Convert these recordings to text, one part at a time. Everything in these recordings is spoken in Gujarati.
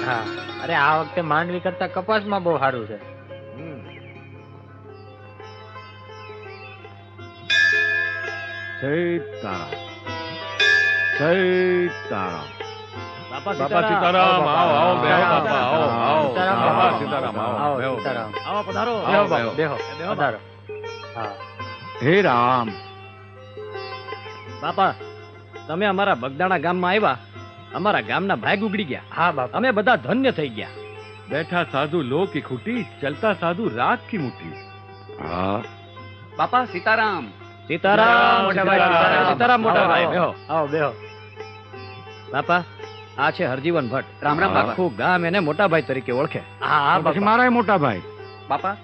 હા, અરે આ વખતે માંડવી કરતા કપાસમાં બહુ સારું છે. સીતારામ, સીતારામ. બાપા બાપા સીતારામ, આવો આવો બેહો બાપા, આવો આવો. સીતારામ, બાપા આવો. સીતારામ, આવો આવો, બેહો. સીતારામ. આવો પધારો. બેહો બેહો. બાપુ, બેહો. બેહો પધારો. હા. હે રામ. બાપા તમે અમારા બગદાણા ગામમાં આવ્યા, અમારા ગામના ભાગ ઉગડી ગયા. હા બાપા. અમે બધા ધન્ય થઈ ગયા. બેઠા સાધુ લો કી ખૂટી, ચલતા સાધુ રાગ કી મુઠ્ઠી. હા. બાપા સીતારામ. સીતારામ મોટા ભાઈ, સીતારામ. સીતારામ મોટા ભાઈ. આવો, બેહો. આવો, બેહો. બાપા આ છે હરજીવન ભટ્ટ. રામ રામ બાપા. આખું ગામ એને મોટા ભાઈ તરીકે ઓળખે. હા, હા પછી બાપા. મારાય મોટા ભાઈ. બાપા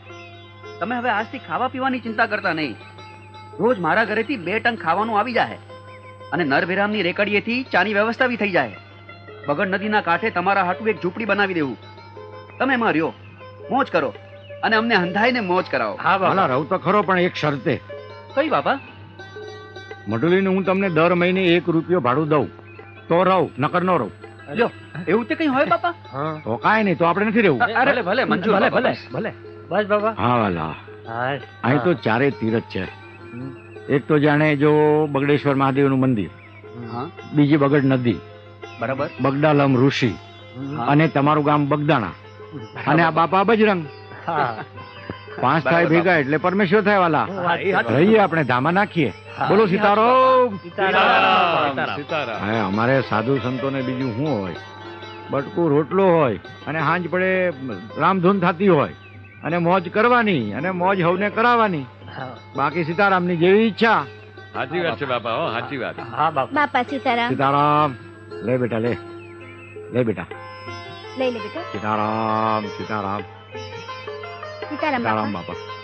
તમે હવે આજથી ખાવા પીવાની ચિંતા કરતા નહીં. રોજ મારા ઘરેથી 2 ટન ખાવાનું આવી જાય અને નરભેરામની રેકડીએથી ચાની વ્યવસ્થા બી થઈ જાય. બગડ નદીના કાંઠે તમારા હાટુ એક ઝૂંપડી બનાવી દેવું. તમે એમાં રહ્યો, મોજ કરો અને અમને હંધાઈને મોજ કરાવો. હા ભલા બાપા. રહું તો ખરો, પણ એક શરતે. કઈ બાપા? મઢુલીને હું તમને દર મહિને 1 રૂપિયો ભાડું દઉં તો રહું, નકર ન રહું. લ્યો એવું તે કઈ હોય બાપા? હા. તો કાંઈ નહીં, તો આપણે નથી રહેવું. ભલે ભલે મંજૂર ભલે બાપા, ભલે બસ. ભલે. બસ બાપા. હા વાલા, હા. અહીં તો ચારે તીરથ છે. હમ. એક તો જાણે જો બગડેશ્વર મહાદેવનું મંદિર, હા બીજી બગડ નદી, બરાબર. બગડાલમ ઋષિ, હા. અને તમારું ગામ બગદાણા, અને આ બાપા બજરંગ. હા. 5 થાય ભેગા એટલે પરમેશ્વર થાય વાલા. હા, એ હાચું. રહીએ આપણે ધામા નાખીએ. હા. બોલો સીતારામ. સીતારામ. હા, અમારે સાધુ સંતોને બીજું શું હોય, બટકું રોટલો હોય અને હાંજ પડે રામધૂન થતી હોય અને મોજ કરવાની અને મોજ હવને કરાવવાની. હા. બાકી સીતારામની જેવી ઈચ્છા. સાચી વાત છે બાપા, હો સાચી વાત. હા બાપા. બાપા સીતારામ. સીતારામ. લે બેટા, લે લે બેટા. લઈ લે બેટા. સીતારામ, સીતારામ, સીતારામ સીતારામ બાપા. બાપા.